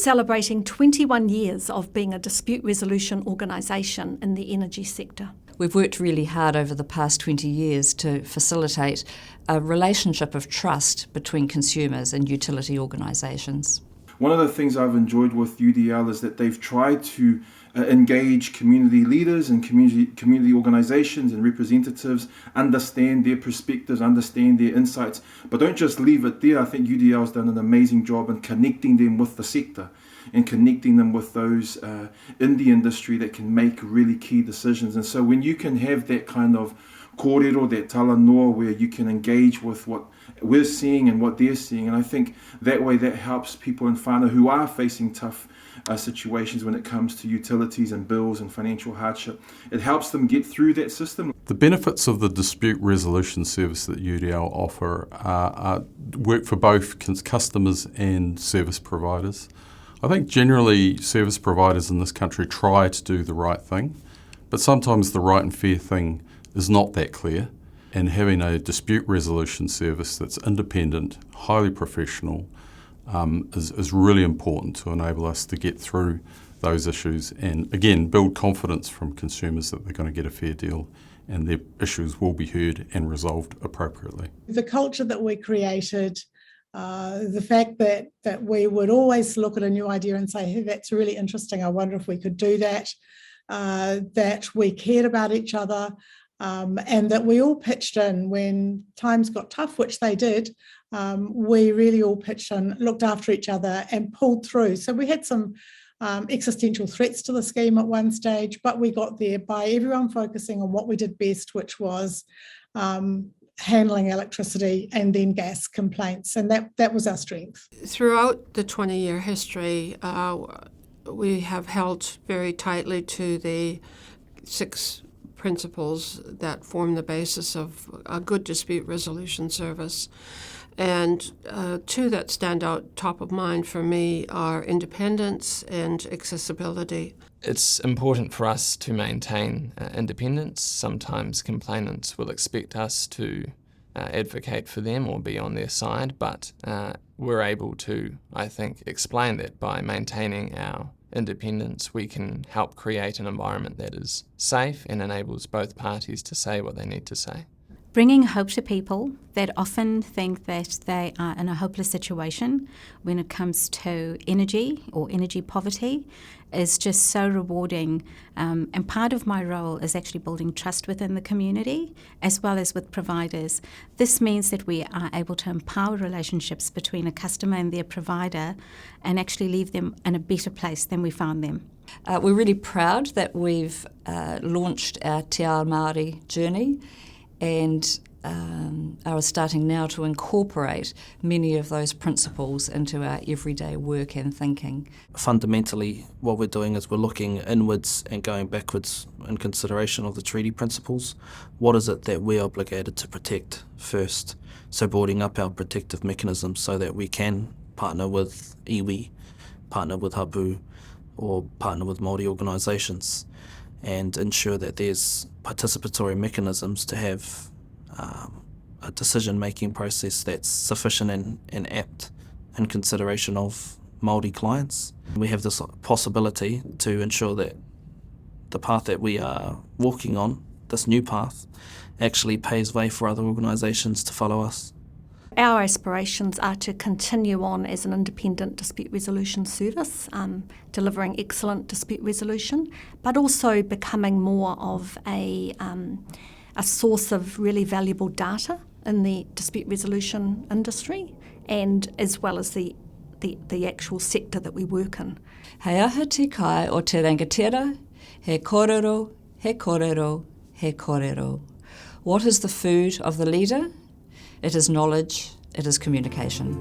celebrating 21 years of being a dispute resolution organisation in the energy sector. We've worked really hard over the past 20 years to facilitate a relationship of trust between consumers and utility organisations. One of the things I've enjoyed with UDL is that they've tried to engage community leaders and community organisations and representatives, understand their perspectives, understand their insights, but don't just leave it there. I think UDL has done an amazing job in connecting them with the sector and connecting them with those in the industry that can make really key decisions. And so when you can have that kind of kōrero, that talanoa, where you can engage with what we're seeing and what they're seeing, and I think that way that helps people in whānau who are facing tough situations when it comes to utilities and bills and financial hardship. It helps them get through that system. The benefits of the dispute resolution service that UDL offer work for both customers and service providers. I think generally service providers in this country try to do the right thing, but sometimes the right and fair thing is not that clear, and having a dispute resolution service that's independent, highly professional, is really important to enable us to get through those issues and, again, build confidence from consumers that they're going to get a fair deal and their issues will be heard and resolved appropriately. The culture that we created, the fact that we would always look at a new idea and say, hey, that's really interesting, I wonder if we could do that, that we cared about each other, and that we all pitched in when times got tough, which they did. We really all pitched in, looked after each other and pulled through. So we had some existential threats to the scheme at one stage, but we got there by everyone focusing on what we did best, which was handling electricity and then gas complaints, and that was our strength. Throughout the 20-year history, we have held very tightly to the 6 principles that form the basis of a good dispute resolution service. And 2 that stand out top of mind for me are independence and accessibility. It's important for us to maintain independence. Sometimes complainants will expect us to advocate for them or be on their side, but we're able to, I think, explain that by maintaining our independence, we can help create an environment that is safe and enables both parties to say what they need to say. Bringing hope to people that often think that they are in a hopeless situation when it comes to energy or energy poverty is just so rewarding. And part of my role is actually building trust within the community as well as with providers. This means that we are able to empower relationships between a customer and their provider and actually leave them in a better place than we found them. We're really proud that we've launched our Te Ao Māori journey and are starting now to incorporate many of those principles into our everyday work and thinking. Fundamentally, what we're doing is we're looking inwards and going backwards in consideration of the treaty principles. What is it that we're obligated to protect first? So building up our protective mechanisms so that we can partner with iwi, partner with hapu, or partner with Māori organisations and ensure that there's participatory mechanisms to have a decision-making process that's sufficient and apt in consideration of Māori clients. We have this possibility to ensure that the path that we are walking on, this new path, actually paves way for other organisations to follow us. Our aspirations are to continue on as an independent dispute resolution service, delivering excellent dispute resolution, but also becoming more of a source of really valuable data in the dispute resolution industry, and as well as the actual sector that we work in. Hei aha te kai o te rangatira, he kōrero, he kōrero, he kōrero. What is the food of the leader? It is knowledge, it is communication.